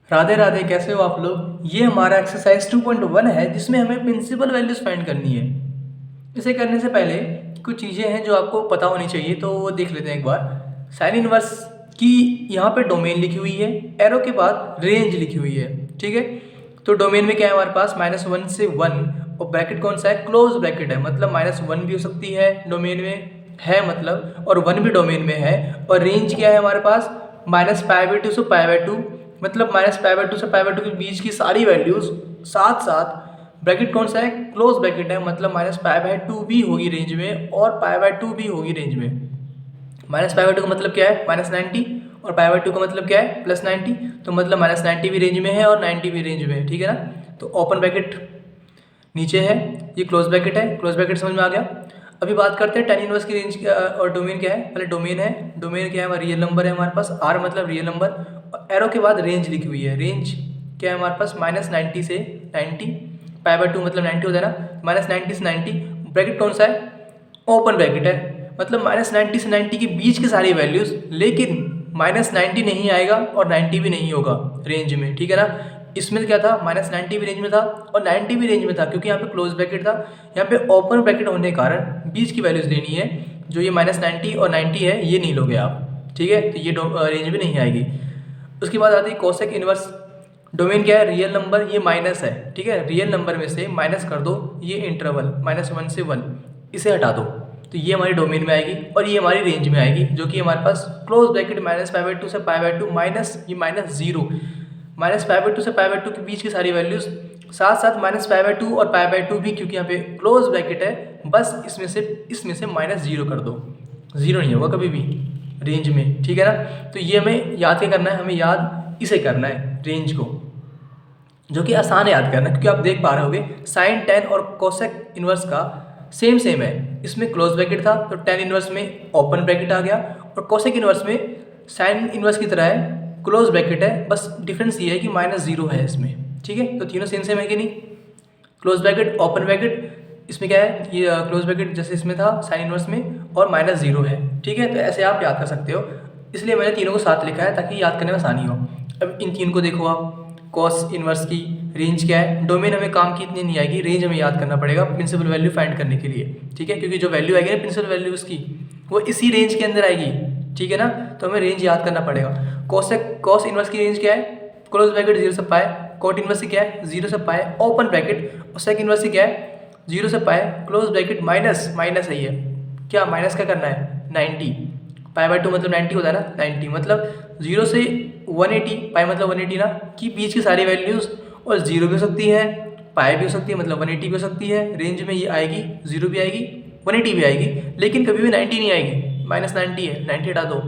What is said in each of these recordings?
राधे राधे, कैसे हो आप लोग। ये हमारा एक्सरसाइज 2.1 है जिसमें हमें प्रिंसिपल वैल्यूज फाइंड करनी है। इसे करने से पहले कुछ चीज़ें हैं जो आपको पता होनी चाहिए, तो वो देख लेते हैं एक बार। साइन इनवर्स की यहाँ पे डोमेन लिखी हुई है, एरो के बाद रेंज लिखी हुई है। ठीक है, तो डोमेन में क्या है हमारे पास, -1 से 1, और ब्रैकेट कौन सा है, क्लोज ब्रैकेट है, मतलब -1 भी हो सकती है डोमेन में है मतलब, और 1 भी डोमेन में है। और रेंज क्या है हमारे पास, -π/2 से π/2, मतलब -π/2 से π/2 के बीच की सारी वैल्यूज साथ साथ। ब्रैकेट कौन सा है, क्लोज ब्रैकेट है, मतलब -π/2 भी होगी रेंज में और π/2 भी होगी रेंज में। -π/2 का मतलब क्या है, -90, और π/2 का मतलब क्या है, +90। तो मतलब -90 भी रेंज में है और 90 भी रेंज में है, ठीक है ना। तो ओपन ब्रैकेट नीचे है, ये क्लोज ब्रैकेट है, क्लोज ब्रैकेट समझ में आ गया। अभी बात करते हैं tan इनवर्स की रेंज और डोमेन क्या है। पहले डोमेन है, डोमेन क्या है, रियल नंबर है हमारे पास, r मतलब रियल नंबर, और एरो के बाद रेंज लिखी हुई है। रेंज क्या है हमारे पास, -90 से 90, π/2 मतलब 90 होता है ना, -90 से 90। ब्रैकेट कौन सा है, ओपन ब्रैकेट है, मतलब -90 से 90 के बीच की सारी वैल्यूज, लेकिन -90 नहीं आएगा और 90 भी नहीं होगा रेंज में, ठीक है ना। इसमें क्या था, -90 भी रेंज में था और 90 भी रेंज में था, क्योंकि यहाँ पे क्लोज ब्रैकेट था। यहाँ पे ओपन ब्रैकेट होने के कारण बीच की वैल्यूज लेनी है, जो ये -90 और 90 है ये नहीं लोगे आप, ठीक है। तो ये रेंज में नहीं आएगी। उसके बाद आती है कोसेक इनवर्स। डोमेन क्या है, रियल नंबर, ये माइनस है, ठीक है। रियल नंबर में से माइनस कर दो ये इंटरवल -1 से 1, इसे हटा दो, तो ये हमारी डोमेन में आएगी और ये हमारी रेंज में आएगी, जो कि हमारे पास क्लोज ब्रैकेट -π/2 से π/2 माइनस ये -0, -π/2 से π/2 के बीच की सारी वैल्यूज, साथ साथ -π/2 और π/2 भी, क्योंकि यहाँ पे क्लोज ब्रैकेट है। बस इसमें से -0 कर दो, 0 नहीं होगा कभी भी रेंज में, ठीक है ना। तो ये हमें याद क्या करना है, हमें याद इसे करना है रेंज को, जो कि आसान है याद करना, क्योंकि आप देख पा रहे होगे साइन टेन और कोसेक इनवर्स का सेम है। इसमें क्लोज ब्रैकेट था तो टेन इनवर्स में ओपन ब्रैकेट आ गया, और कोसेक इनवर्स में साइन इनवर्स की तरह है, क्लोज ब्रैकेट है, बस डिफरेंस ये है कि -0 है इसमें, ठीक है। तो तीनों सेम है कि नहीं, क्लोज ब्रैकेट ओपन ब्रैकेट, इसमें क्या है, ये क्लोज ब्रैकेट जैसे इसमें था साइन इनवर्स में, और -0 है, ठीक है। तो ऐसे आप याद कर सकते हो, इसलिए मैंने तीनों को साथ लिखा है ताकि याद करने में आसानी हो। अब इन तीन को देखो आप, कॉस इनवर्स की रेंज क्या है, डोमेन हमें काम की इतनी नहीं आएगी, रेंज हमें याद करना पड़ेगा प्रिंसिपल वैल्यू फाइंड करने के लिए, ठीक है। क्योंकि जो वैल्यू आएगी ना प्रिंसिपल वैल्यू उसकी, वो इसी रेंज के अंदर आएगी, ठीक है ना। तो हमें रेंज याद करना पड़ेगा। कॉस इनवर्स की रेंज क्या है, क्लोज ब्रैकेट 0 से पाए, कॉट इनवर्स से क्या है 0 से पाए ओपन ब्रैकेट, और सेक इनवर्स से क्या है 0 से पाए क्लोज ब्रैकेट माइनस है, ये क्या माइनस क्या करना है 90, π/2 मतलब 90 होता है ना, 90 मतलब 0 से 180, पाई मतलब 180 ना, कि बीच की सारी वैल्यूज़, और 0 भी हो सकती है, पाई भी हो सकती है, मतलब 180 भी हो सकती है। रेंज में ये आएगी, 0 भी आएगी 180 भी आएगी, लेकिन कभी भी 90 नहीं आएगी, -90 है, 90 हटा दो,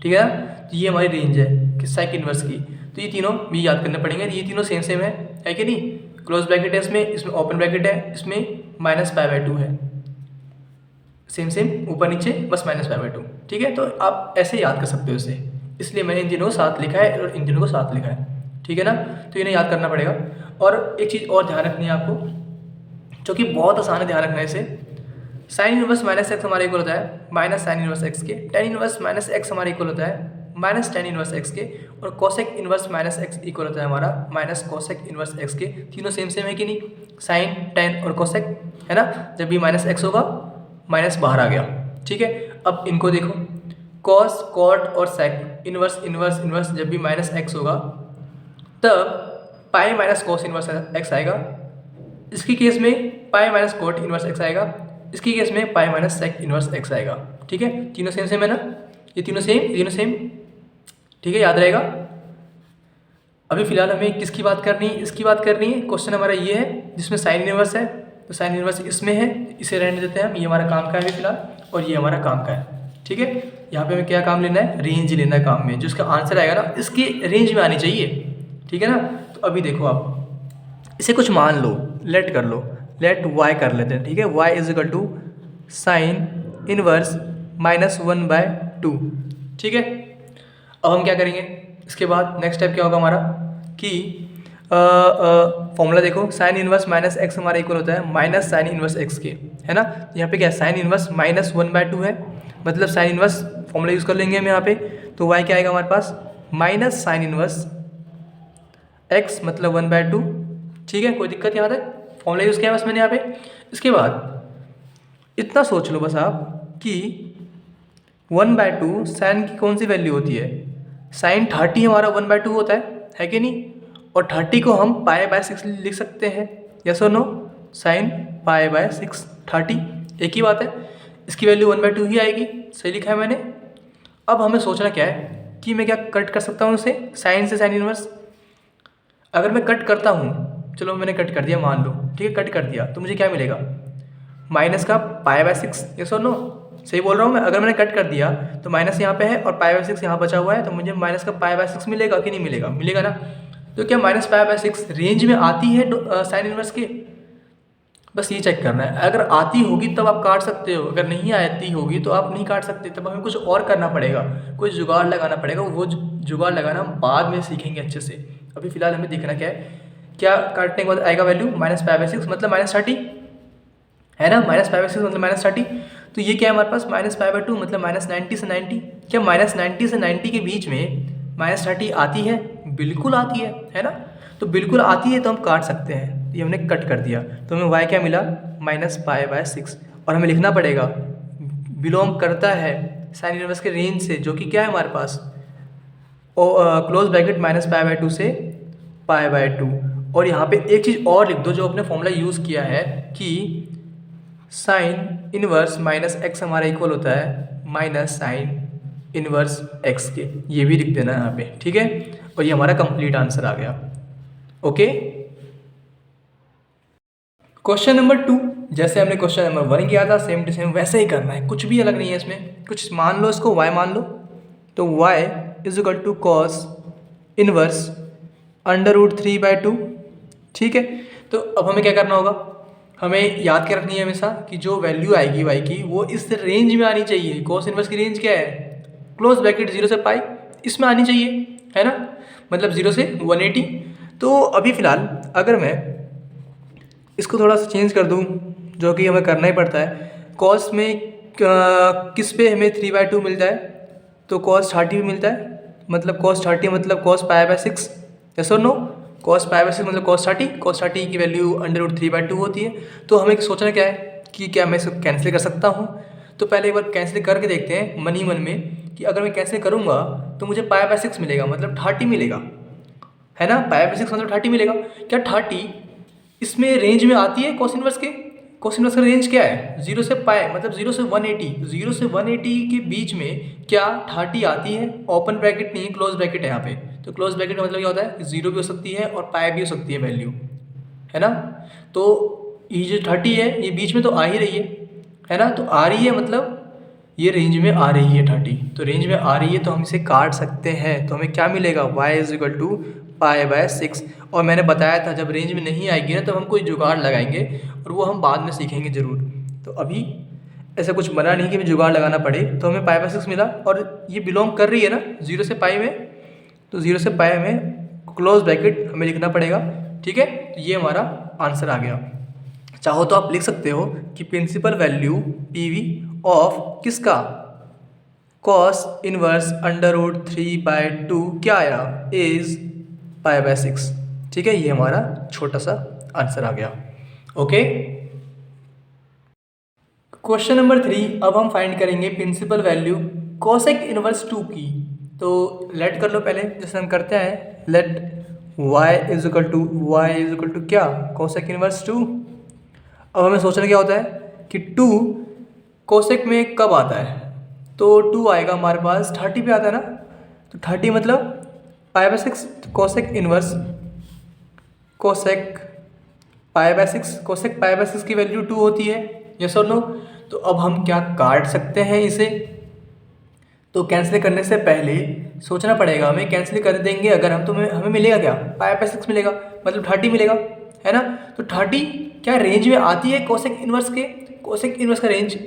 ठीक है ना। तो ये हमारी रेंज है कि साइक इनवर्स की। तो ये तीनों भी याद करने पड़ेंगे, ये तीनों सेम है कि नहीं। क्लोज ब्रैकेट है इसमें ओपन ब्रैकेट है, इसमें -π/2 है, सेम ऊपर नीचे बस -π/2, ठीक है। तो आप ऐसे याद कर सकते हो इसे, इसलिए मैंने इन तीनों को साथ लिखा है और इन तीनों को साथ लिखा है, ठीक है ना। तो इन्हें याद करना पड़ेगा। और एक चीज़ और ध्यान रखनी है आपको, जो कि बहुत आसान है ध्यान रखना है इसे। साइन इनवर्स -x हमारा इक्वल होता है माइनस साइन इनवर्स x के, टेन इनवर्स -x हमारा इक्वल होता है माइनस टेन इनवर्स x के, और कोसेक इनवर्स -x इक्वल होता है हमारा माइनस कोसेक इनवर्स x के। तीनों सेम है कि नहीं, साइन टेन और कोसेक, है ना। जब भी -x होगा माइनस बाहर आ गया, ठीक है। अब इनको देखो, कॉस कॉट और सेक, इनवर्स इनवर्स इनवर्स, जब भी -x होगा तब pi minus cos inverse x आएगा, इसके केस में pi minus cot inverse x आएगा, इसके केस में pi minus sec inverse x आएगा, ठीक है। तीनों सेम है ना, ये तीनों सेम, ठीक है, याद रहेगा। अभी फिलहाल हमें किसकी बात करनी है, इसकी बात करनी है। क्वेश्चन हमारा ये है जिसमें साइन इनवर्स है, तो साइन इनवर्स इसमें है, इसे रहने देते हैं हम, ये हमारा काम का है फिलहाल, और ये हमारा काम का है, ठीक है। यहाँ पे हमें क्या काम लेना है, रेंज लेना है काम में, जो इसका आंसर आएगा ना इसके रेंज में आनी चाहिए, ठीक है ना। तो अभी देखो आप इसे कुछ मान लो, लेट कर लो, लेट y कर लेते हैं, ठीक है। y is equal to sine inverse -1/2, ठीक है। अब हम क्या करेंगे, इसके बाद नेक्स्ट स्टेप क्या होगा हमारा कि फॉर्मूला देखो, साइन इनवर्स -x हमारा इक्वल होता है माइनस साइन इनवर्स x के, है ना। यहाँ पे क्या है, साइन इनवर्स -1/2 है, मतलब साइन इनवर्स फॉर्मूला यूज़ कर लेंगे हम यहाँ पे। तो y क्या आएगा हमारे पास, माइनस साइन इनवर्स x मतलब 1/2। ठीक है, कोई दिक्कत यहाँ तक? फॉर्मूला यूज़ किया बस मैंने यहाँ पे। इसके बाद इतना सोच लो बस आप कि 1/2 साइन की कौन सी वैल्यू होती है? साइन 30 हमारा 1/2 होता है कि नहीं? और 30 को हम π/6 लिख सकते हैं, यस और नो? साइन π/6 30 एक ही बात है, इसकी वैल्यू 1/2 ही आएगी। सही लिखा है मैंने। अब हमें सोचना क्या है कि मैं क्या कट कर सकता हूँ इसे साइन से साइन इनवर्स। अगर मैं कट करता हूँ, चलो मैंने कट कर दिया मान लो, ठीक है, कट कर दिया तो मुझे क्या मिलेगा? माइनस का π/6, यस और नो? सही बोल रहा हूँ मैं? अगर मैंने कट कर दिया तो माइनस यहाँ पे है और π/6 यहाँ बचा हुआ है, तो मुझे माइनस का π/6 मिलेगा कि नहीं मिलेगा? मिलेगा ना। तो क्या माइनस π/6 रेंज में आती है साइन इनवर्स के? बस ये चेक करना है। अगर आती होगी तब आप काट सकते हो, अगर नहीं आती होगी तो आप नहीं काट सकते। तब हमें कुछ और करना पड़ेगा, कुछ जुगाड़ लगाना पड़ेगा। वो जुगाड़ लगाना हम बाद में सीखेंगे अच्छे से। अभी फ़िलहाल हमें देखना क्या है, क्या काटने के बाद आएगा वैल्यू माइनस π/6 मतलब -30 है ना। माइनस π/6 मतलब -30। तो ये क्या है हमारे पास? -π/2 मतलब -90 से 90। क्या -90 से 90 के बीच में -30 आती है? बिल्कुल आती है ना। तो बिल्कुल आती है तो हम काट सकते हैं। ये हमने कट कर दिया तो हमें y क्या मिला? -π/6। और हमें लिखना पड़ेगा बिलोंग करता है साइन इनवर्स के रेंज से, जो कि क्या है हमारे पास? क्लोज ब्रैकेट -π/2 से π/2। और यहाँ पे एक चीज़ और लिख दो जो अपने फॉर्मूला यूज़ किया है कि साइन इनवर्स -x हमारा इक्वल होता है माइनस साइन इनवर्स x के। ये भी लिख देना यहाँ पे, ठीक है। और ये हमारा कंप्लीट आंसर आ गया। ओके, क्वेश्चन नंबर 2, जैसे हमने क्वेश्चन नंबर 1 किया था सेम टू सेम वैसे ही करना है, कुछ भी अलग नहीं है इसमें। कुछ मान लो, इसको y मान लो, तो y is equal to cos inverse √3/2। ठीक है, तो अब हमें क्या करना होगा? हमें याद क्या रखनी है हमेशा कि जो वैल्यू आएगी y की वो इस रेंज में आनी चाहिए। कॉस इनवर्स की रेंज क्या है? क्लोज ब्रैकेट 0 से पाई, इसमें आनी चाहिए, है ना। मतलब 0 से 180। तो अभी फ़िलहाल अगर मैं इसको थोड़ा सा चेंज कर दूं, जो कि हमें करना ही पड़ता है। कॉस में किस पे हमें 3/2 मिलता है? तो कॉस 30 भी मिलता है। मतलब कॉस 30 मतलब कॉस π/6, यस और नो? कॉस π/6 मतलब कॉस 30। कॉस 30 की वैल्यू √3/2 होती है। तो हमें सोचना क्या है कि क्या मैं इसको कैंसिल कर सकता हूँ? तो पहले एक बार कैंसिल करके देखते हैं मन ही मन में कि अगर मैं कैंसिल करूँगा तो मुझे π/6 मिलेगा, मतलब 30 मिलेगा, है ना। π/6 मतलब 30 मिलेगा। क्या 30 इसमें रेंज में आती है कॉस इनवर्स के? कॉस इनवर्स का रेंज क्या है? 0 से पाई मतलब 0 से 180। 0 से 180 के बीच में क्या 30 आती है? ओपन ब्रैकेट नहीं, क्लोज ब्रैकेट है यहाँ पे। तो क्लोज ब्रैकेट का मतलब क्या होता है? 0 भी हो सकती है और पाई भी हो सकती है वैल्यू, है ना। तो ये जो 30 है ये बीच में तो आ ही रही है ना। तो आ रही है मतलब ये रेंज में आ रही है 30। तो रेंज में आ रही है तो हम इसे काट सकते हैं। तो हमें क्या मिलेगा? y is equal to π/6। और मैंने बताया था जब रेंज में नहीं आएगी ना तब हम कोई जुगाड़ लगाएंगे, और वो हम बाद में सीखेंगे ज़रूर। तो अभी ऐसा कुछ बना नहीं कि हमें जुगाड़ लगाना पड़े। तो हमें π/6 मिला और ये बिलोंग कर रही है ना 0 से पाई में। तो 0 से पाई में क्लोज ब्रैकेट हमें लिखना पड़ेगा, ठीक है। तो ये हमारा आंसर आ गया। चाहो तो आप लिख सकते हो कि प्रिंसिपल वैल्यू PV ऑफ किसका? कॉस इनवर्स √3/2 क्या आया? इज π/6। ठीक है, ये हमारा छोटा सा आंसर आ गया। ओके, क्वेश्चन नंबर 3, अब हम फाइंड करेंगे प्रिंसिपल वैल्यू कोसेक इनवर्स 2 की। तो लेट कर लो पहले, जैसे हम करते हैं let y is equal to क्या? Cosec inverse 2। अब हमें सोचना क्या होता है कि 2 कोसेक में कब आता है? तो 2 आएगा हमारे पास 30 पे आता है ना। तो 30 मतलब π/6। कोसेक इनवर्स कोसेक π/6 की वैल्यू 2 होती है, यस और नो। तो अब हम क्या काट सकते हैं इसे? तो कैंसिल करने से पहले सोचना पड़ेगा हमें। कैंसिल कर देंगे अगर हम तो हमें मिलेगा क्या? π/6 मिलेगा, मतलब 30 मिलेगा, है ना। तो 30 क्या रेंज में आती है कोसेक इनवर्स के? कोसेक इनवर्स का रेंज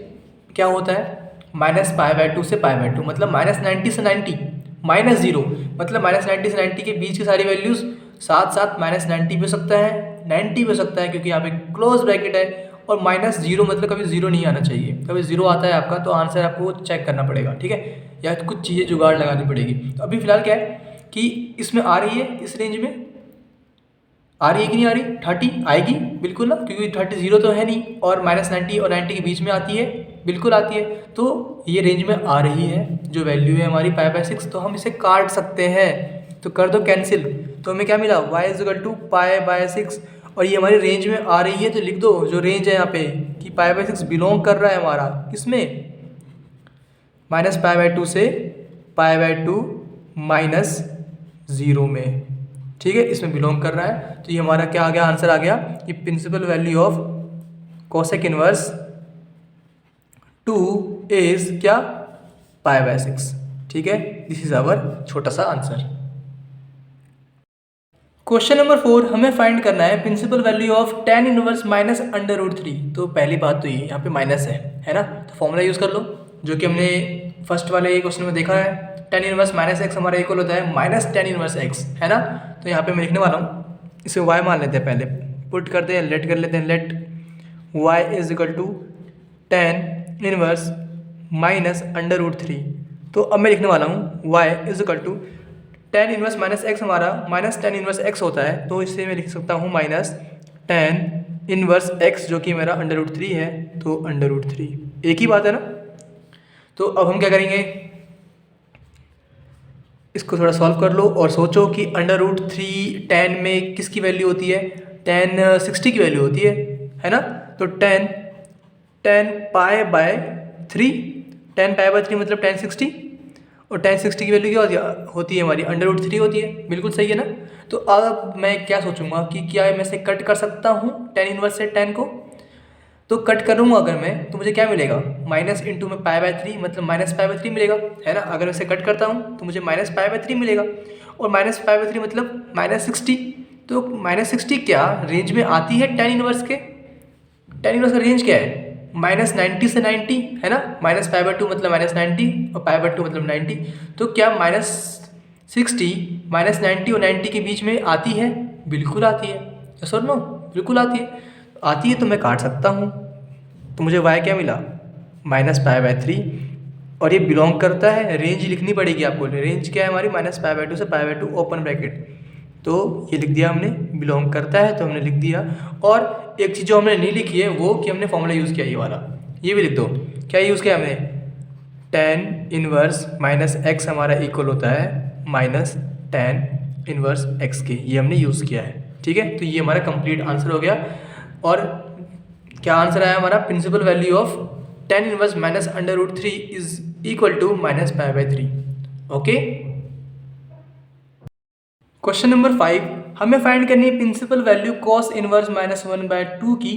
क्या होता है? -π/2 से π/2 मतलब -90 से 90, -0 मतलब -90 से 90 के बीच की सारी वैल्यूज़। साथ साथ -90 भी हो सकता है, 90 भी हो सकता है क्योंकि यहाँ पे क्लोज ब्रैकेट है। और -0 मतलब कभी 0 नहीं आना चाहिए। कभी 0 आता है आपका तो आंसर आपको चेक करना पड़ेगा, ठीक है, या कुछ चीज़ें जुगाड़ लगानी पड़ेगी। तो अभी फ़िलहाल क्या है कि इसमें आ रही है इस रेंज में, आ रही है कि नहीं आ रही? 30 आएगी बिल्कुल ना, क्योंकि 30 जीरो तो है नहीं, और -90 और 90 के बीच में आती है, बिल्कुल आती है। तो ये रेंज में आ रही है, जो वैल्यू है हमारी π/6, तो हम इसे काट सकते हैं। तो कर दो कैंसिल, तो हमें क्या मिला? y = π/6, और ये हमारी रेंज में आ रही है, तो लिख दो जो रेंज है यहाँ पे कि π/6 बिलोंग कर रहा है हमारा किसमें? -π/2 से π/2 -0 में, ठीक है, इसमें बिलोंग कर रहा है। तो ये हमारा क्या आ गया? आंसर आ गया कि principal value of cosec inverse 2 is क्या? π/6, ठीक है। दिस इज आवर छोटा सा आंसर। क्वेश्चन नंबर 4, हमें फाइंड करना है principal value of tan inverse -√3। तो पहली बात तो ये यहाँ पे माइनस है ना, तो फॉर्मूला यूज़ कर लो जो कि हमने फर्स्ट वाले क्वेश्चन में देखा है। tan इनवर्स -x हमारा इक्वल होता है -tan इनवर्स x, है ना। तो यहाँ पे मैं लिखने वाला हूँ, इसे y मान लेते हैं, पहले पुट करते हैं, लेट कर लेते हैं, लेट y = tan इनवर्स -√3। तो अब मैं लिखने वाला हूँ y = tan इनवर्स -x हमारा -tan इनवर्स x होता है, तो इससे मैं लिख सकता हूँ -tan इनवर्स x, जो कि मेरा √3 है, तो √3 एक ही बात है ना। तो अब हम क्या करेंगे, इसको थोड़ा सॉल्व कर लो और सोचो कि √3 tan में किसकी वैल्यू होती है? tan 60 की वैल्यू होती है ना। तो tan π/3, tan π/3 मतलब tan 60, और tan 60 की वैल्यू क्या होती है हमारी? √3 होती है, बिल्कुल सही है ना। तो अब मैं क्या सोचूंगा कि क्या मैं इसे कट कर सकता हूँ tan इनवर्स से tan को? तो कट करूँगा अगर मैं, तो मुझे क्या मिलेगा? माइनस इंटू में π/3 मतलब -π/3 मिलेगा, है ना। अगर मैं इसे कट करता हूँ तो मुझे -π/3 मिलेगा, और -π/3 मतलब -60। तो -60 क्या रेंज में आती है tan इनवर्स के? tan इनवर्स का रेंज क्या है? -90 से 90, है ना। -π/2 मतलब -90, और π/2 मतलब 90। तो क्या -60 -90 और 90 के बीच में आती है? बिल्कुल आती है। यस और नो? बिल्कुल आती है। आती है तो मैं काट सकता हूँ। तो मुझे y क्या मिला? -π/3, और ये बिलोंग करता है, रेंज लिखनी पड़ेगी आपको। रेंज क्या है हमारी? -π/2 से π/2 ओपन ब्रैकेट। तो ये लिख दिया हमने, बिलोंग करता है तो हमने लिख दिया। और एक चीज़ जो हमने नहीं लिखी है वो कि हमने फॉर्मूला यूज़ किया ये वाला, ये भी लिख दो। क्या यूज़ किया हमने? tan इनवर्स -x हमारा इक्वल होता है tan इनवर्स x के, ये हमने यूज़ किया है, ठीक है। तो ये हमारा कंप्लीट आंसर हो गया। और क्या आंसर आया हमारा? Principal value of tan inverse -√3 is equal to -π/3। Okay. Question number 5, हमें फाइंड करनी है प्रिंसिपल वैल्यू cos इनवर्स -1/2 की।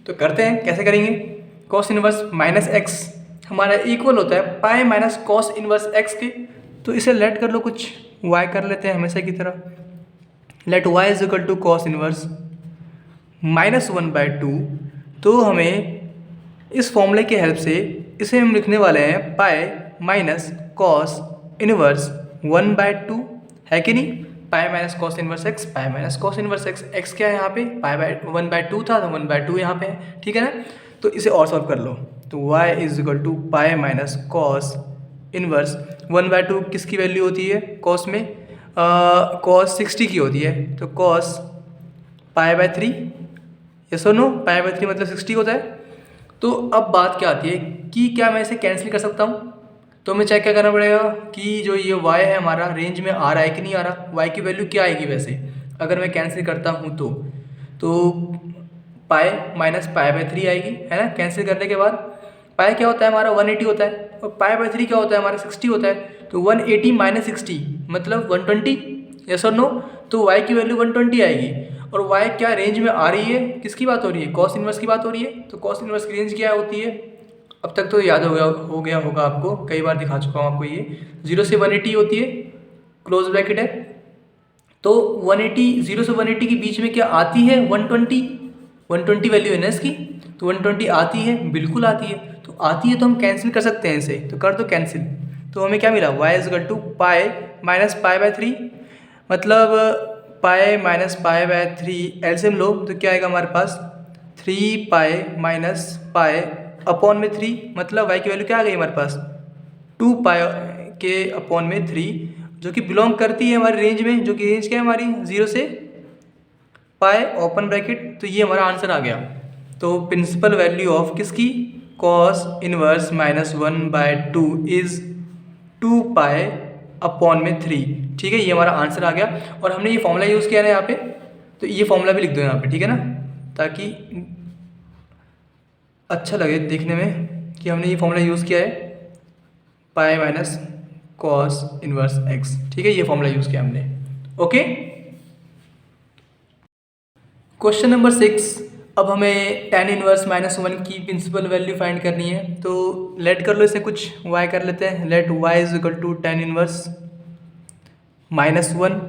तो करते हैं, कैसे करेंगे? cos इनवर्स -x हमारा इक्वल होता है pi minus cos inverse x के। तो इसे लेट कर लो, कुछ y कर लेते हैं हमेशा की तरह। Let y = cos inverse -1/2। तो हमें इस फॉर्मूले की हेल्प से इसे हम लिखने वाले हैं पाई माइनस cos इनवर्स 1/2, है कि नहीं। Pi minus cos inverse x, pi minus cos inverse x, x क्या है यहाँ पे? पाई/1/2 था, तो 1/2 यहाँ पे है, ठीक है ना। तो इसे और सॉल्व कर लो। तो y = pi minus cos inverse 1/2 किसकी वैल्यू होती है cos में? cos 60 की होती है, तो cos π/3, यस और नो? π/3 मतलब 60 होता है। तो अब बात क्या आती है कि क्या मैं इसे कैंसिल कर सकता हूँ? तो हमें चेक क्या करना पड़ेगा कि जो ये y है हमारा रेंज में आ रहा है कि नहीं आ रहा। y की वैल्यू क्या आएगी वैसे अगर मैं कैंसिल करता हूँ तो पाई माइनस π/3 आएगी, है ना। कैंसिल करने के बाद पाई क्या होता है हमारा? 180 होता है, और π/3 क्या होता है हमारा? 60 होता है। तो 180 माइनस 60 मतलब 120, यस और नो? तो y की वैल्यू 120 आएगी। और y क्या रेंज में आ रही है? किसकी बात हो रही है? cos इनवर्स की बात हो रही है। तो cos इनवर्स की रेंज क्या होती है? अब तक तो याद हो गया होगा आपको, कई बार दिखा चुका हूँ आपको। ये 0 से 180 होती है, क्लोज ब्रैकेट है। तो 180, 0 से 180 के बीच में क्या आती है? 120 वैल्यू है ना इसकी। तो 120 आती है, बिल्कुल आती है। तो आती है तो हम कैंसिल कर सकते हैं इसे, तो कर दो कैंसिल। तो हमें क्या मिला? y = पाई माइनस π/3 मतलब पाई माइनस π/3 एलसीएम लो तो क्या आएगा हमारे पास? 3 पाई माइनस पाई अपॉन में 3 मतलब y की वैल्यू क्या आ गई हमारे पास? 2 पाई के अपॉन में 3, जो कि बिलोंग करती है हमारी रेंज में, जो कि रेंज क्या है हमारी? 0 से पाई ओपन ब्रैकेट, तो ये हमारा आंसर आ गया। तो प्रिंसिपल वैल्यू ऑफ किसकी, cos inverse -1/2 is 2 pi upon में 3। ठीक है, ये हमारा आंसर आ गया। और हमने ये फॉर्मूला यूज़ किया है यहाँ पे, तो ये फॉर्मूला भी लिख दो यहाँ पे, ठीक है ना, ताकि अच्छा लगे देखने में कि हमने ये फॉर्मूला यूज़ किया है, pi minus cos inverse x. ठीक है, ये फॉर्मूला यूज़ किया हमने। Okay, question number 6। अब हमें tan इनवर्स -1 की प्रिंसिपल वैल्यू फाइंड करनी है। तो लेट कर लो इसे, कुछ y कर लेते हैं। Let y is equal to tan inverse -1।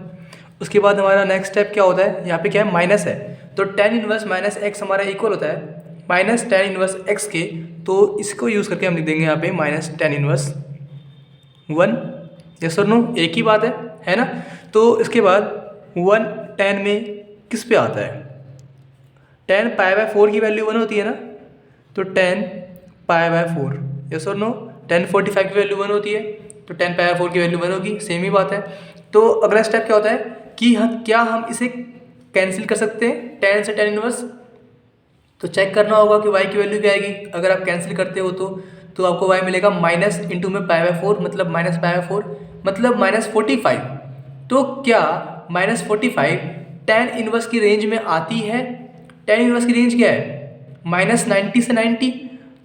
उसके बाद हमारा नेक्स्ट स्टेप क्या होता है, यहाँ पे क्या है, माइनस है, तो tan इनवर्स माइनस एक्स हमारा इक्वल होता है माइनस tan इनवर्स एक्स के। तो इसको यूज़ करके हम लिख देंगे यहाँ पे माइनस tan इनवर्स 1। यस और नो, एक ही बात है ना। तो इसके बाद 1 tan में किस पे आता है, tan π/4 की वैल्यू 1 होती है ना, तो tan π/4। यस और नो, tan 45 की वैल्यू 1 होती है, तो tan π/4 की वैल्यू 1 होगी, सेम ही बात है। तो अगला स्टेप क्या होता है कि क्या हम इसे कैंसिल कर सकते हैं tan से tan इनवर्स। तो चेक करना होगा कि y की वैल्यू क्या आएगी। अगर आप कैंसिल करते हो तो आपको y मिलेगा माइनस इंटू में π/4, मतलब माइनस π/4 मतलब -45। तो क्या -45 tan इनवर्स की रेंज में आती है। tan इनवर्स की रेंज क्या है, -90 से 90।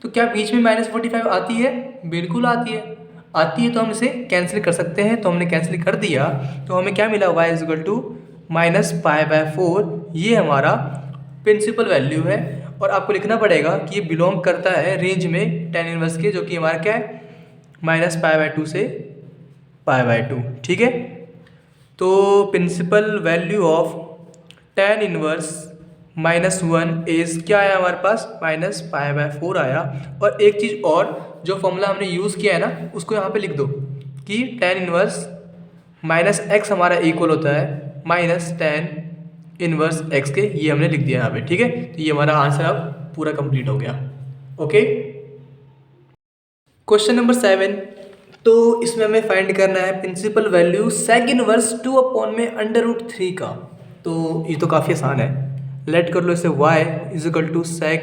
तो क्या बीच में -45 आती है, बिल्कुल आती है तो हम इसे कैंसिल कर सकते हैं। तो हमने कैंसिल कर दिया, तो हमें क्या मिला, y इज इक्वल टू -π/4। ये हमारा प्रिंसिपल वैल्यू है। और आपको लिखना पड़ेगा कि ये बिलोंग करता है रेंज में tan इनवर्स के, जो कि हमारा क्या है, -π/2 से π/2। ठीक है, तो principal value of tan inverse -1 is क्या आया हमारे पास, -π/4 आया। और एक चीज़ और, जो फॉर्मूला हमने यूज़ किया है ना, उसको यहाँ पे लिख दो कि tan इनवर्स -x हमारा इक्वल होता है tan इनवर्स x के। ये हमने लिख दिया यहाँ पे। ठीक है, तो ये हमारा आंसर अब पूरा कंप्लीट हो गया। Okay, question number 7। तो इसमें हमें फाइंड करना है प्रिंसिपल वैल्यू sec इनवर्स 2/√3 का। तो ये तो काफ़ी आसान है, लेट कर लो इसे, y is equal to sec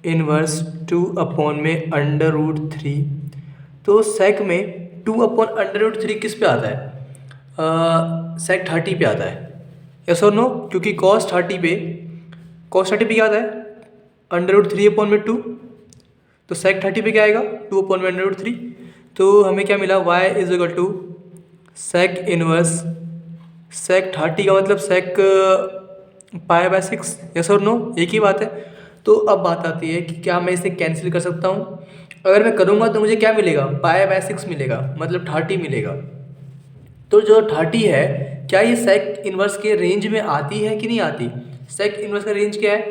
inverse 2/√3। तो sec में 2/√3 किस पे आता है, sec 30 पे आता है। यस और नो, क्योंकि cos 30 पे क्या आता है, √3/2। तो sec 30 पे क्या आएगा, 2/√3। तो हमें क्या मिला, y is equal to sec inverse sec 30 का मतलब sec π/6। यस और नो, एक ही बात है। तो अब बात आती है कि क्या मैं इसे कैंसिल कर सकता हूँ। अगर मैं करूँगा तो मुझे क्या मिलेगा, π/6 मिलेगा, मतलब 30 मिलेगा। तो जो 30 है, क्या ये sec इनवर्स के रेंज में आती है कि नहीं आती। sec इनवर्स का रेंज क्या है,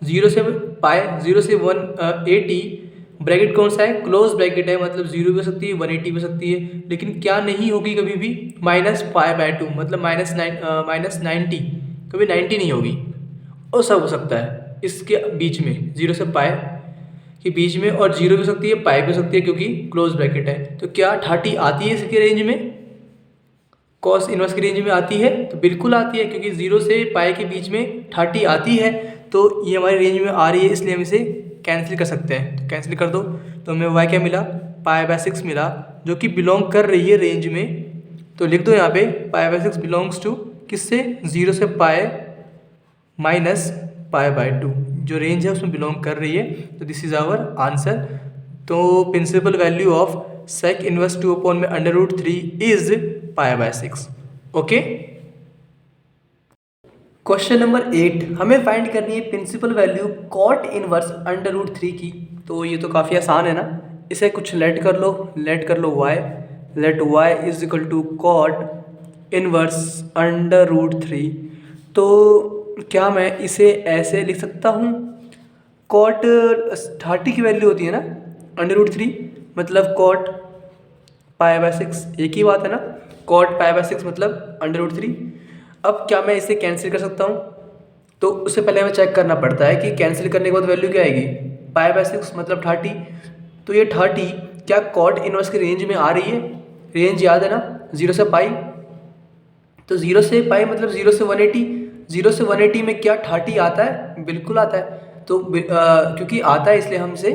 0 से पाई, 0 से 180, ब्रैकेट कौन सा है, क्लोज ब्रैकेट है, मतलब 0 भी हो सकती है, 180 भी हो सकती है, लेकिन क्या नहीं होगी कभी भी -π/2, मतलब -90, कभी 90 नहीं होगी। और सब हो सकता है इसके बीच में, 0 से पाई के बीच में, और 0 भी हो सकती है, पाई भी हो सकती है, क्योंकि क्लोज ब्रैकेट है। तो क्या 30 आती है इसके रेंज में, कॉस इनवर्स की रेंज में आती है, तो बिल्कुल आती है, क्योंकि 0 से पाई के बीच में 30 आती है। तो ये हमारी रेंज में आ रही है, इसलिए हम इसे कैंसिल कर सकते हैं। तो कैंसिल कर दो, तो हमें y क्या मिला, π/6 मिला, जो कि बिलोंग कर रही है रेंज में। तो लिख दो यहाँ पे π/6 बिलोंग्स टू किससे, 0 से पाई माइनस π/2, जो रेंज है उसमें बिलोंग कर रही है। तो दिस इज़ आवर आंसर। तो principal value of sec inverse 2/√3 is π/6। Okay, question number 8। हमें फाइंड करनी है प्रिंसिपल वैल्यू cot इनवर्स √3 की। तो ये तो काफ़ी आसान है ना, इसे कुछ लेट कर लो y, let y is equal to cot inverse √3। तो क्या मैं इसे ऐसे लिख सकता हूँ, cot 30 की वैल्यू होती है ना √3, मतलब cot π/6, एक ही बात है ना, cot π/6 मतलब √3। अब क्या मैं इसे कैंसिल कर सकता हूँ, तो उससे पहले हमें चेक करना पड़ता है कि कैंसिल करने के बाद वैल्यू क्या आएगी, π/6 मतलब 30। तो ये 30 क्या cot इनवर्स की रेंज में आ रही है, रेंज याद है ना, 0 से पाई। तो 0 से पाई मतलब 0 से 180, 0 से 180 में क्या 30 आता है? बिल्कुल आता है। तो क्योंकि आता है इसलिए हम इसे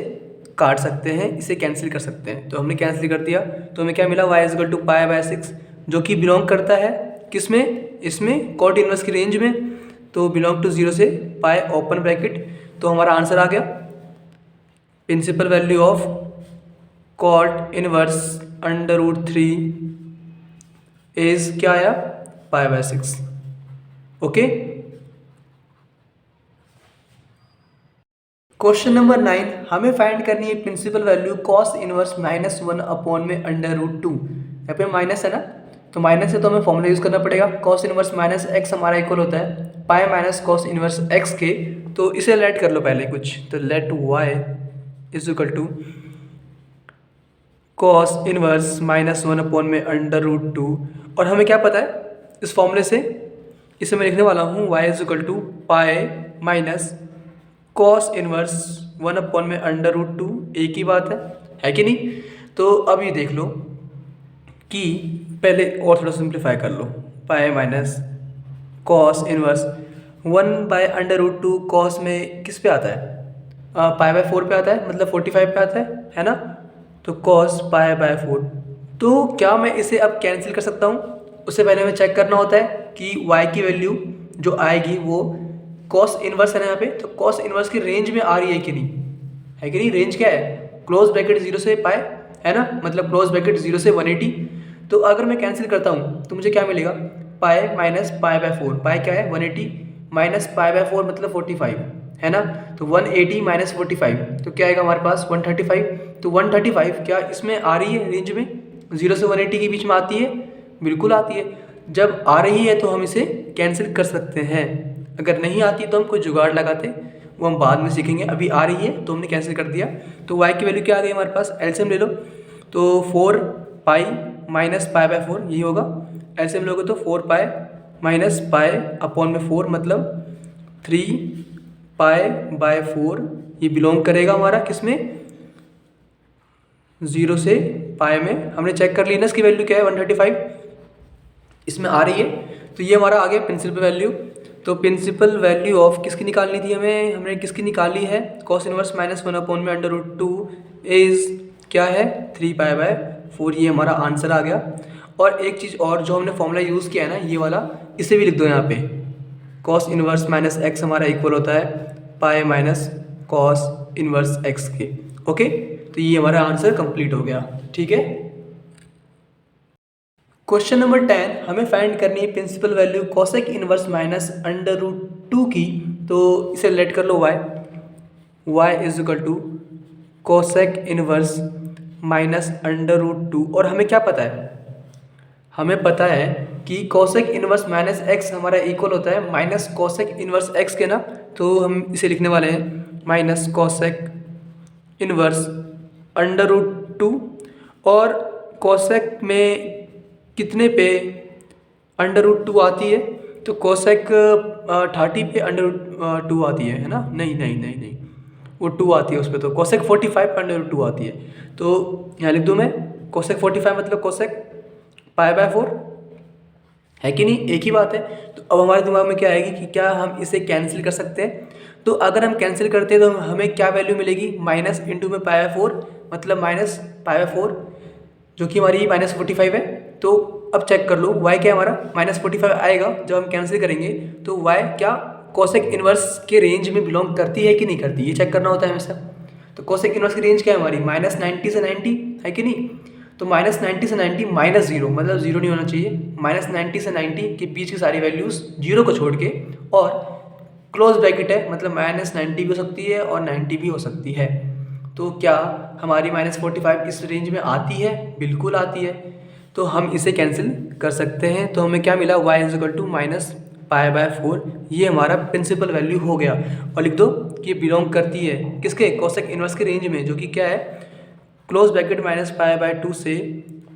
काट सकते हैं, इसे कैंसिल कर सकते हैं। तो हमने कैंसिल कर दिया तो हमें क्या मिला, y is equal to pi by 6, जो कि बिलोंग करता है किस में, इसमें कॉट इनवर्स की रेंज में। तो बिलोंग टू 0 से पाई ओपन ब्रैकेट। तो हमारा आंसर आ गया principal value of cot inverse under root 3 is क्या आया, pi by 6। Okay. Question number 9, हमें फाइंड करनी है principal value cos inverse -1 upon में अंडर रूट 2। यहाँ पे माइनस है ना, तो माइनस है तो हमें फॉर्मूला यूज़ करना पड़ेगा। कॉस इनवर्स माइनस एक्स हमारा इक्वल होता है pi minus cos inverse x के। तो इसे लेट कर लो पहले कुछ, तो let y is equal to cos inverse -1 upon में अंडर रूट 2। और हमें क्या पता है इस फॉर्मूले से, इसे मैं लिखने वाला हूँ y is equal to pi minus cos inverse 1 upon में अंडर रूट 2। एक ही बात है कि नहीं। तो अब ये देख लो कि पहले और थोड़ा सिंप्लीफाई कर लो, pi minus cos inverse 1 by under root 2। कॉस में किस पे आता है, पाई बाय 4 पे आता है, मतलब 45 पे आता है ना। तो कॉस पाई बाय 4। तो क्या मैं इसे अब कैंसिल कर सकता हूँ? उससे पहले हमें चेक करना होता है कि y की वैल्यू जो आएगी वो कॉस इनवर्स है ना यहाँ पे, तो कॉस इनवर्स की रेंज में आ रही है कि नहीं, है कि नहीं। रेंज क्या है, क्लोज ब्रैकेट 0 से पाई है ना, मतलब क्लोज ब्रैकेट 0 से 180। तो अगर मैं कैंसिल करता हूँ तो मुझे क्या मिलेगा, पाई माइनस पाई बाय 4। पाई क्या है 180 माइनस पाई बाय 4 मतलब 45 है ना। तो 180 माइनस 45 तो क्या आएगा हमारे पास 135। तो 135 क्या इसमें आ रही है रेंज में, 0 से 180 के बीच में आती है, बिल्कुल आती है। जब आ रही है तो हम इसे कैंसिल कर सकते हैं, अगर नहीं आती तो हम कोई जुगाड़ लगाते, वो हम बाद में सीखेंगे। अभी आ रही है तो हमने कैंसिल कर दिया। तो y की वैल्यू क्या आ गई हमारे पास, एलसीएम ले लो। तो 4 पाई माइनस पाई बाय 4 यही होगा। एलसीएम लोगे तो 4 पाई माइनस पाई अपॉन में 4 मतलब 3 पाई बाय 4। ये बिलोंग करेगा हमारा किस में, 0 से पाई में। हमने चेक कर ली ना इसकी वैल्यू क्या है 135, इसमें आ रही है। तो ये हमारा आ गया प्रिंसिपल वैल्यू। तो प्रिंसिपल वैल्यू ऑफ किसकी निकालनी थी हमें, हमने किसकी निकाली है, कॉस इनवर्स -1 अपॉन में अंडर रूट 2 इज़ क्या है 3 पाई बाय 4। ये हमारा आंसर आ गया। और एक चीज़ और, जो हमने फॉर्मूला यूज़ किया है ना ये वाला, इसे भी लिख दो यहाँ पे। कॉस इनवर्स माइनस एक्स हमारा इक्वल होता है pi minus cos inverse x के। ओके, तो ये हमारा आंसर कंप्लीट हो गया। ठीक है। क्वेश्चन नंबर 10, हमें फाइंड करनी है principal value cosec inverse minus under root 2 की। तो इसे लेट कर लो y is equal to cosec inverse minus under root 2। और हमें क्या पता है, हमें पता है कि कॉसेक इनवर्स माइनस एक्स हमारा इक्वल होता है माइनस कॉसेक इनवर्स एक्स के ना। तो हम इसे लिखने वाले हैं minus cosec inverse under root 2। और कॉसेक में कितने पे अंडर रूट 2 आती है, तो कोसेक 30 पे अंडर रूट 2 आती है ना। नहीं, वो 2 आती है उस पर। तो कोसेक 45 पे अंडर रूट 2 आती है। तो यहाँ लिख दूँ मैं कोसेक 45 मतलब कोसेक पाई बाय 4, है कि नहीं, एक ही बात है। तो अब हमारे दिमाग में क्या आएगी कि क्या हम इसे कैंसिल कर सकते हैं। तो अगर हम कैंसिल करते हैं तो हमें क्या वैल्यू मिलेगी, माइनस इंटू में पाई बाय 4 मतलब माइनस पाई बाय 4 जो कि हमारी -45 है। तो अब चेक कर लो y क्या हमारा -45 आएगा जब हम कैंसिल करेंगे। तो y क्या कोसेक इनवर्स के रेंज में बिलोंग करती है कि नहीं करती, ये चेक करना होता है हमेशा। तो कोसेक इनवर्स की रेंज क्या है हमारी -90 से 90, है कि नहीं। तो -90 से 90 -0 मतलब 0 नहीं होना चाहिए। -90 से 90 के बीच की सारी वैल्यूज़ 0 को छोड़ के, और क्लोज ब्रैकेट है मतलब -90 भी हो सकती है और 90 भी हो सकती है। तो क्या हमारी -45 इस रेंज में आती है, बिल्कुल आती है। तो हम इसे कैंसिल कर सकते हैं। तो हमें क्या मिला, y is equal to minus pi by 4। ये हमारा प्रिंसिपल वैल्यू हो गया। और लिख दो कि ये बिलोंग करती है किसके, कोसेक इनवर्स के रेंज में, जो कि क्या है close bracket minus pi by 2 से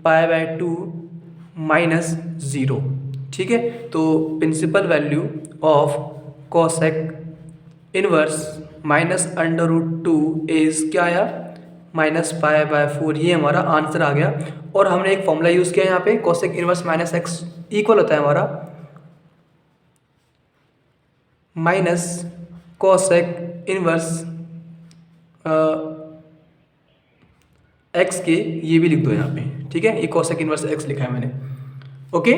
पाई बाय 2 -0। ठीक है। तो principal value of cosec inverse minus under root 2 is क्या आया माइनस पाई बाय 4। ये हमारा आंसर आ गया। और हमने एक फॉर्मूला यूज़ किया यहाँ पे, cosec inverse minus x equal होता है हमारा माइनस कोसेक इनवर्स एक्स के, ये भी लिख दो यहाँ पे, ठीक है। ये कोसेक इनवर्स एक्स लिखा है मैंने, ओके।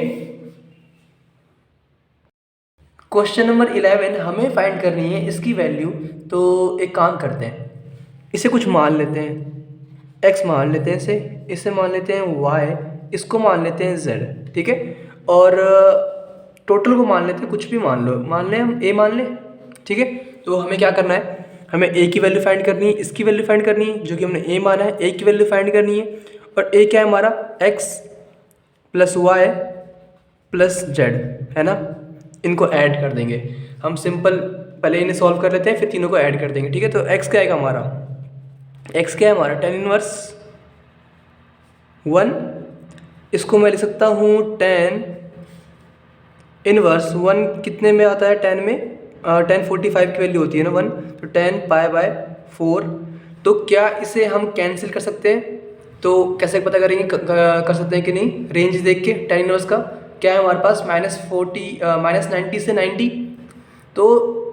क्वेश्चन नंबर 11 हमें फाइंड करनी है इसकी वैल्यू। तो एक काम करते हैं, इसे कुछ मान लेते हैं, x मान लेते हैं, इसे मान लेते हैं y, इसको मान लेते हैं z, ठीक है। और टोटल को मान लेते हैं, कुछ भी मान लो, मान लें हम a मान लें, ठीक है। तो हमें क्या करना है, हमें a की वैल्यू फाइंड करनी है, इसकी वैल्यू फाइंड करनी है, जो कि हमने a माना है, a की वैल्यू फाइंड करनी है। और a क्या है हमारा, x plus y plus z, है ना। इनको ऐड कर देंगे हम, सिंपल पहले इन्हें सॉल्व कर लेते हैं, फिर तीनों को ऐड कर देंगे, ठीक है। तो x क्या आएगा हमारा, x क्या है हमारा tan इनवर्स 1, इसको मैं लिख सकता हूँ tan इनवर्स 1 कितने में आता है, tan में tan 45 की वैल्यू होती है ना 1, तो tan पाई बाय 4। तो क्या इसे हम कैंसिल कर सकते हैं, तो कैसे पता करेंगे, कर सकते हैं कि नहीं, रेंज देख के। tan इनवर्स का क्या है हमारे पास, -90 से 90, तो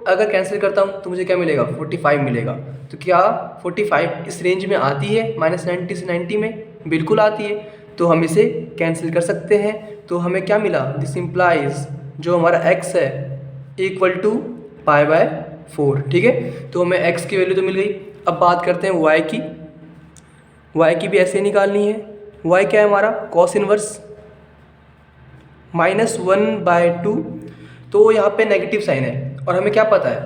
अगर कैंसिल करता हूँ तो मुझे क्या मिलेगा, 45 मिलेगा। तो क्या 45 इस रेंज में आती है, -90 से 90 में, बिल्कुल आती है। तो हम इसे कैंसिल कर सकते हैं। तो हमें क्या मिला, दिस इम्प्लाइज जो हमारा x है इक्वल टू पाई बाय 4, ठीक है। तो हमें x की वैल्यू तो मिल गई। अब बात करते हैं y की, y की भी ऐसे निकालनी है। y क्या है हमारा, कॉस इनवर्स -1/2, तो यहाँ पे नेगेटिव साइन है, और हमें क्या पता है,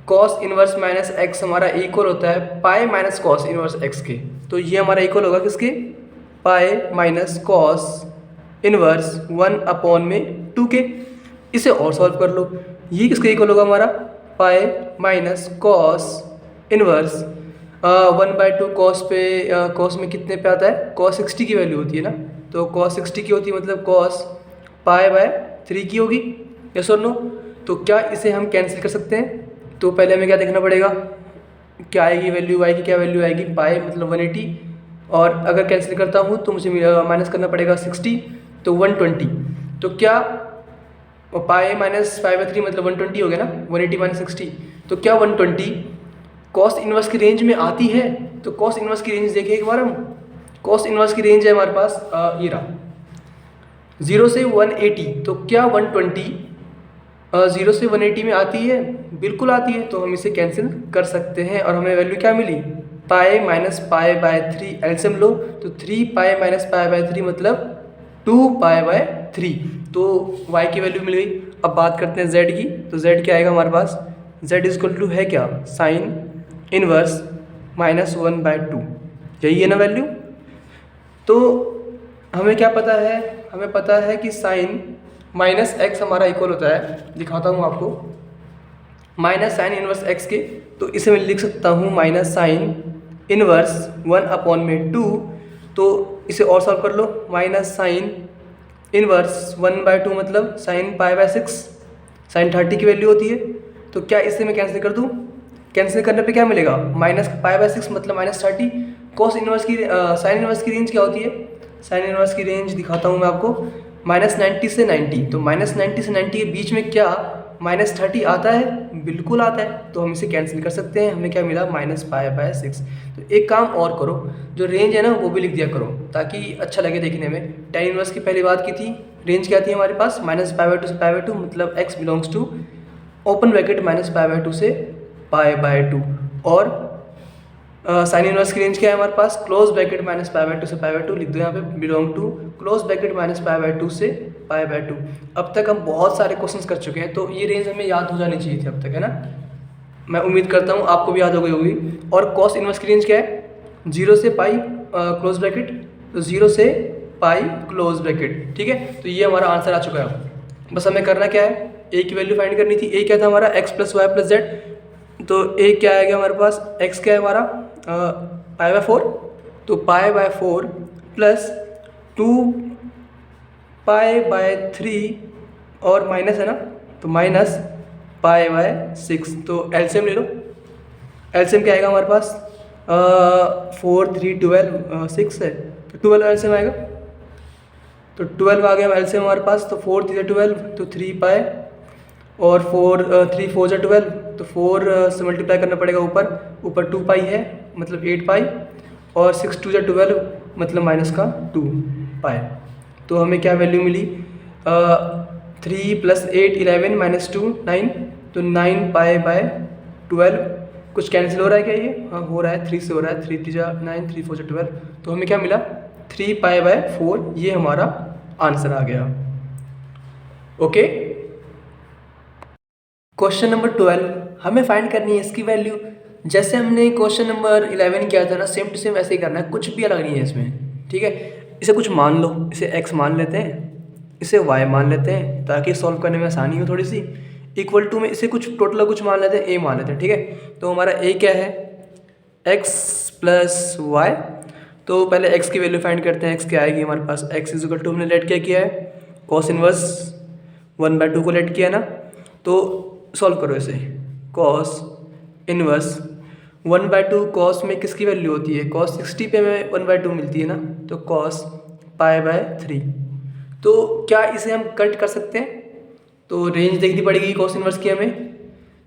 कॉस इनवर्स माइनस एक्स हमारा इक्वल होता है pi minus cos inverse x के। तो ये हमारा इक्वल होगा किसके, पाई माइनस कॉस इनवर्स 1/2 के। इसे और सॉल्व कर लो, ये किसके इक्वल होगा हमारा, पाई माइनस कॉस इनवर्स 1/2 कॉस पे, कॉस में कितने पे आता है, cos 60 की वैल्यू होती है ना, तो cos 60 की होती है, मतलब cos पाई बाय 3 की होगी, यस और नो। तो क्या इसे हम कैंसिल कर सकते हैं, तो पहले हमें क्या देखना पड़ेगा, क्या आएगी वैल्यू, y की क्या वैल्यू आएगी, पाई मतलब 180, और अगर कैंसिल करता हूँ तो मुझे माइनस करना पड़ेगा 60, तो 120। तो क्या पाई माइनस पाई बाय 3 मतलब 120 हो गया ना, 180 माइनस 60, तो क्या 120 कॉस इनवर्स की रेंज में आती है। तो कॉस इनवर्स की रेंज देखिए एक बार हम, कॉस इनवर्स की रेंज है हमारे पास ये रहा 0 से 180, तो क्या 120 0 से 180 में आती है, बिल्कुल आती है। तो हम इसे कैंसिल कर सकते हैं, और हमें वैल्यू क्या मिली, pi minus pi by 3, LCM लो, तो 3 पाई माइनस पाई बाय 3 मतलब 2 पाई बाय 3, तो y की वैल्यू मिल गई। अब बात करते हैं z की, तो z क्या आएगा हमारे पास, z इक्वल टू है क्या, साइन इनवर्स -1/2, यही है ना वैल्यू। तो हमें क्या पता है, हमें पता है कि साइन माइनस एक्स हमारा इक्वल होता है, दिखाता हूँ आपको, माइनस साइन इनवर्स एक्स के। तो इसे मैं लिख सकता हूँ माइनस साइन इनवर्स 1/2, तो इसे और सॉल्व कर लो, माइनस साइन इनवर्स 1/2 मतलब साइन पाई बाय 6, साइन 30 की वैल्यू होती है। तो क्या इससे मैं कैंसिल कर दूँ, कैंसिल करने पे क्या मिलेगा, माइनस पाई बाय 6 मतलब -30। कॉस इनवर्स की साइन इनवर्स की रेंज क्या होती है, साइन इनवर्स की रेंज दिखाता हूँ मैं आपको, -90 से 90, तो -90 से 90 के बीच में क्या -30 आता है, बिल्कुल आता है। तो हम इसे कैंसिल कर सकते हैं, हमें क्या मिला, -पाई/6। तो एक काम और करो, जो रेंज है ना वो भी लिख दिया करो, ताकि अच्छा लगे देखने में। tan इनवर्स की पहली बात की थी, रेंज क्या थी हमारे पास, -पाई/2 से पाई/2, मतलब x belongs to open bracket -पाई/2 से पाई/2, और साइन इनवर्स की रेंज क्या है हमारे पास, क्लोज ब्रैकेट -पाई/2 से पाई/2, लिख दो यहाँ पे, बिलोंग टू क्लोज ब्रैकेट -पाई/2 से पाई/2। अब तक हम बहुत सारे क्वेश्चंस कर चुके हैं, तो ये रेंज हमें याद हो जानी चाहिए थी अब तक, है ना। मैं उम्मीद करता हूँ आपको भी याद हो गई होगी। और कॉस इनवर्स की रेंज क्या है, 0 से पाई क्लोज ब्रैकेट, तो 0 से पाई क्लोज ब्रैकेट, ठीक है। तो ये हमारा आंसर आ चुका है। बस हमें करना क्या है, ए की वैल्यू फाइंड करनी थी। ए क्या था हमारा, x + y + z, तो ए क्या आएगा हमारे पास, x क्या है हमारा पाई/4, तो पाई/4 प्लस 2 पाई/3, और माइनस है ना, तो -पाई/6। तो एलसीएम ले लो, एलसीएम क्या आएगा हमारे पास, 4 3 12 6 है, तो 12 एलसीएम आएगा, तो 12 आ गया एलसीएम हमारे पास, तो 4 3 12, तो 3 पाई और 3 4 जा 12, तो 4 से मल्टीप्लाई करना पड़ेगा ऊपर 2 पाई है मतलब 8 पाई, और 6 2 जा 12 मतलब माइनस का 2 पाई। तो हमें क्या वैल्यू मिली, 3 + 8 11 -2 9, तो 9 पाई बाय 12। कुछ कैंसिल हो रहा है क्या ये? हाँ हो रहा है, 3 से हो रहा है, 3 3 जा 9, 3 4 जा 12, तो हमें क्या मिला 3 पाई बाय 4, ये हमारा आंसर आ गया। ओके, क्वेश्चन नंबर 12 हमें फाइंड करनी है इसकी वैल्यू। जैसे हमने क्वेश्चन नंबर 11 किया था ना, सेम टू सेम ऐसे ही करना है, कुछ भी अलग नहीं है इसमें। ठीक है, इसे कुछ मान लो, इसे x मान लेते हैं, इसे y मान लेते हैं ताकि सॉल्व करने में आसानी हो थोड़ी सी। इक्वल टू में इसे कुछ टोटल कुछ मान लेते हैं, a मान लेते हैं। ठीक है, तो हमारा a क्या है, x + y। तो पहले x की वैल्यू फाइंड करते हैं। x क्या आएगी हमारे पास, x = हमने लेट क्या किया है, cos इनवर्स 1/2 को लेट किया ना, तो सॉल्व करो इसे। cos इनवर्स 1/2, cos में किसकी वैल्यू होती है, cos 60 पे हमें 1/2 मिलती है ना, तो cos π/3। तो क्या इसे हम कट कर सकते हैं? तो रेंज देखनी पड़ेगी cos इनवर्स की हमें।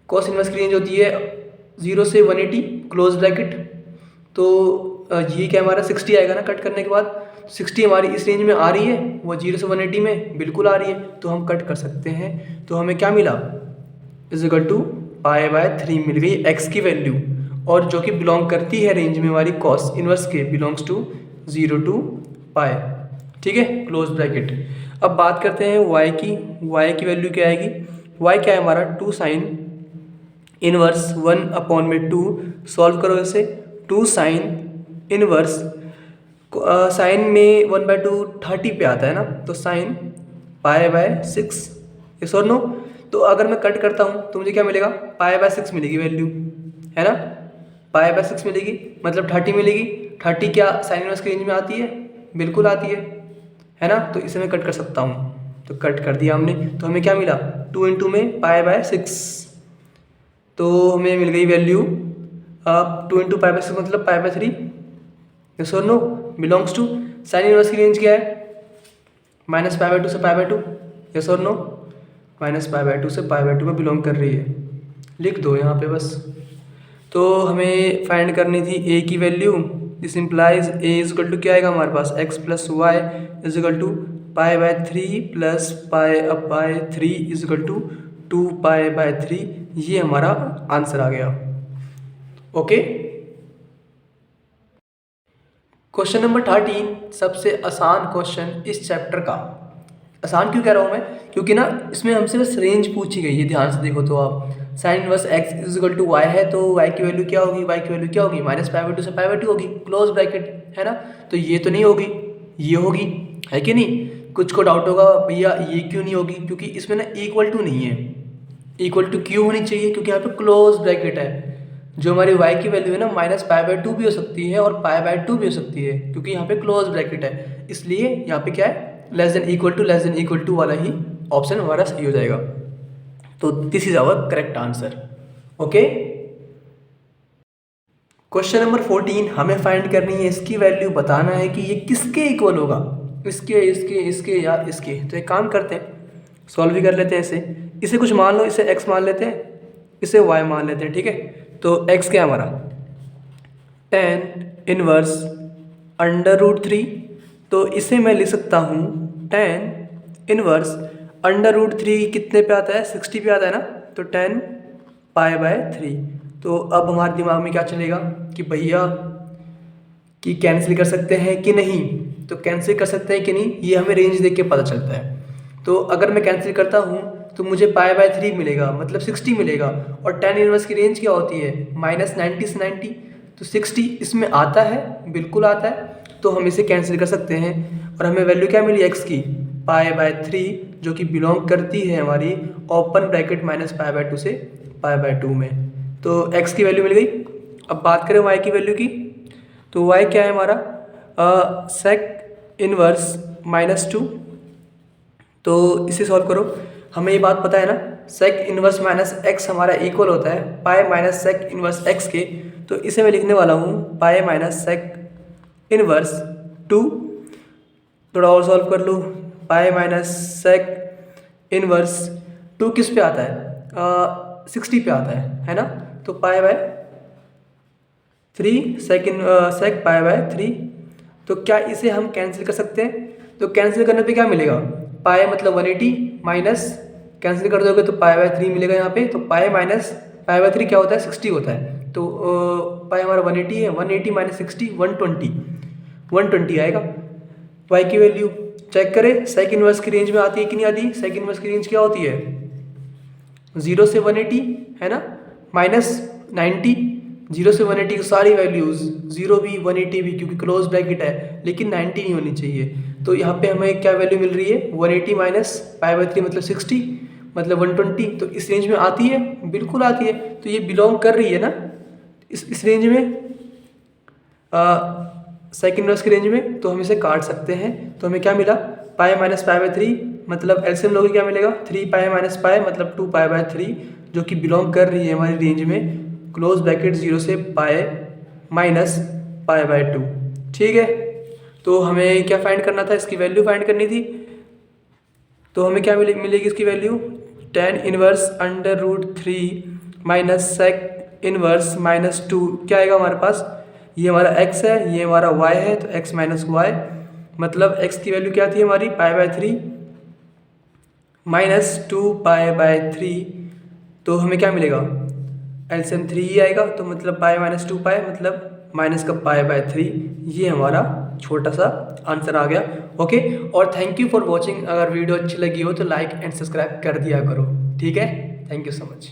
cos इनवर्स की रेंज होती है 0 से 180 क्लोज ब्रैकेट। तो ये क्या हमारा 60 आएगा ना कट करने के बाद। 60 हमारी इस रेंज में आ रही है, वो 0 से 180 में बिल्कुल आ रही है, तो हम कट कर सकते हैं। तो हमें क्या मिला, = π/3 मिल गई x की वैल्यू, और जो कि बिलोंग करती है रेंज में हमारी cos इनवर्स के, बिलोंग्स टू 0 to π। ठीक है, क्लोज ब्रैकेट। अब बात करते हैं y की। y की वैल्यू क्या आएगी, y क्या है हमारा 2 sin इनवर्स 1/2। सॉल्व करो इसे, 2 sin इनवर्स, साइन में 1/2 30 पे आता है ना, तो sin π/6, यस और नो। तो अगर मैं कट करता हूँ तो मुझे क्या मिलेगा, π/6 मिलेगी वैल्यू, है ना, π/6 मिलेगी मतलब 30 मिलेगी। 30 क्या साइन इनवर्स की रेंज में आती है, बिल्कुल आती है ना, तो इसे मैं कट कर सकता हूँ। तो कट कर दिया हमने, तो हमें क्या मिला 2 × में π/6, तो हमें मिल गई वैल्यू 2 × π/6 मतलब π/3, यस और no. Belongs to sine inverse की रेंज क्या है, -π/2 से π/2, यस और नो, -π/2 से π/2 में बिलोंग कर रही है, लिख दो यहाँ पे बस। तो हमें फाइंड करनी थी a की वैल्यू। दिस इम्प्लाइज a = क्या आएगा हमारे पास, x + y = π/3 + π/3 = 2π/3। ये हमारा आंसर आ गया। ओके, क्वेश्चन नंबर 13 सबसे आसान क्वेश्चन इस चैप्टर का। आसान क्यों कह रहा हूँ मैं, क्योंकि ना इसमें हमसे बस रेंज पूछी गई है। ध्यान से देखो तो आप, साइन इनवर्स x = y है, तो y की वैल्यू क्या होगी, y की वैल्यू क्या होगी, -π/2 से π/2 होगी, क्लोज ब्रैकेट, है ना। तो ये तो नहीं होगी, ये होगी, है कि नहीं। कुछ को डाउट होगा भैया ये क्यों नहीं होगी, क्योंकि इसमें ना इक्वल टू नहीं है। इक्वल टू क्यों होनी चाहिए, क्योंकि यहाँ पे क्लोज ब्रैकेट है। जो हमारी y की वैल्यू है ना, -π/2 भी हो सकती है और π/2 भी हो सकती है, क्योंकि यहाँ पे क्लोज ब्रैकेट है। इसलिए यहाँ पे क्या है, लेस देन इक्वल टू वाला ही ऑप्शन हमारा सही हो जाएगा। तो this is our correct answer. Okay, question number 14 हमें फाइंड करनी है, इसकी वैल्यू बताना है कि ये किसके इक्वल होगा, इसके इसके इसके या इसके। तो एक काम करते हैं, सॉल्व भी कर लेते हैं इसे कुछ मान लो, इसे x मान लेते हैं, इसे y मान लेते हैं। ठीक है, तो x क्या हमारा tan इनवर्स √3, तो इसे मैं लिख सकता हूँ tan इनवर्स √3 कितने पे आता है, 60 पे आता है ना, तो tan π/3। तो अब हमारे दिमाग में क्या चलेगा कि भैया कि कैंसिल कर सकते हैं कि नहीं, तो कैंसिल कर सकते हैं कि नहीं ये हमें रेंज देख के पता चलता है। तो अगर मैं कैंसिल करता हूँ तो मुझे π/3 मिलेगा, मतलब 60 मिलेगा, और tan इनवर्स की रेंज क्या होती है, -90 से 90, तो 60 इसमें आता है, बिल्कुल आता है। तो हम इसे कैंसिल कर सकते हैं, और हमें वैल्यू क्या मिली x की, π/3, जो कि बिलोंग करती है हमारी ओपन ब्रैकेट -π/2 से π/2 में। तो x की वैल्यू मिल गई। अब बात करें y की वैल्यू की, तो y क्या है हमारा, sec इनवर्स -2। तो इसे सॉल्व करो, हमें ये बात पता है ना, sec इनवर्स -x हमारा इक्वल होता है पाई -sec इनवर्स x के। तो इसे मैं लिखने वाला हूँ पाई -sec इनवर्स 2। थोड़ा और सॉल्व कर लूँ, पाई -sec इनवर्स 2 किस पे आता है, 60 पे आता है ना। तो पाई बाय 3 सेक पाई बाय 3। तो क्या इसे हम कैंसिल कर सकते हैं? तो कैंसिल करने पे क्या मिलेगा, पाई मतलब 180 माइनस, कैंसिल कर दोगे तो पाई बाय 3 मिलेगा यहाँ पे। तो पाई माइनस पाई बाय 3 क्या होता है, 60 होता है। तो पाई हमारा 180 है, 180 माइनस 60 120 आएगा। वाई की वैल्यू चेक करें, सेक इनवर्स की रेंज में आती है कि नहीं आती। सेक इनवर्स की रेंज क्या होती है, 0 से 180 है ना, माइनस 90। 0 से 180 की सारी वैल्यूज़, 0 भी 180 भी, क्योंकि क्लोज ब्रैकेट है, लेकिन 90 नहीं होनी चाहिए। तो यहाँ पे हमें क्या वैल्यू मिल रही है, 180 माइनस पाई बाय 3 मतलब 60 मतलब 120। तो इस रेंज में आती है, बिल्कुल आती है। तो ये बिलोंग कर रही है ना इस रेंज में, सेक इनवर्स की रेंज में। तो हम इसे काट सकते हैं। तो हमें क्या मिला, पाई माइनस पाई बाय 3 मतलब एलसीएम लोगे क्या मिलेगा, 3 पाई माइनस पाई मतलब 2 पाई बाय 3, जो कि बिलोंग कर रही है हमारी रेंज में, क्लोज ब्रैकेट 0 से पाई माइनस पाई बाय 2। ठीक है, तो हमें क्या फाइंड करना था, इसकी वैल्यू फाइंड करनी थी। तो हमें क्या मिलेगी इसकी वैल्यू, tan inverse under root 3 minus sec inverse minus 2। क्या आएगा हमारे पास, ये हमारा x है, ये हमारा y है, तो x माइनस वाई मतलब x की वैल्यू क्या थी हमारी, पाई बाय 3 माइनस 2 पाई बाय 3। तो हमें क्या मिलेगा, एलसीएम 3 ही आएगा। तो मतलब पाई माइनस 2 पाई मतलब माइनस का पाई बाय 3। ये हमारा छोटा सा आंसर आ गया। ओके, और थैंक यू फॉर वॉचिंग। अगर वीडियो अच्छी लगी हो तो लाइक एंड सब्सक्राइब कर दिया करो। ठीक है, थैंक यू सो मच।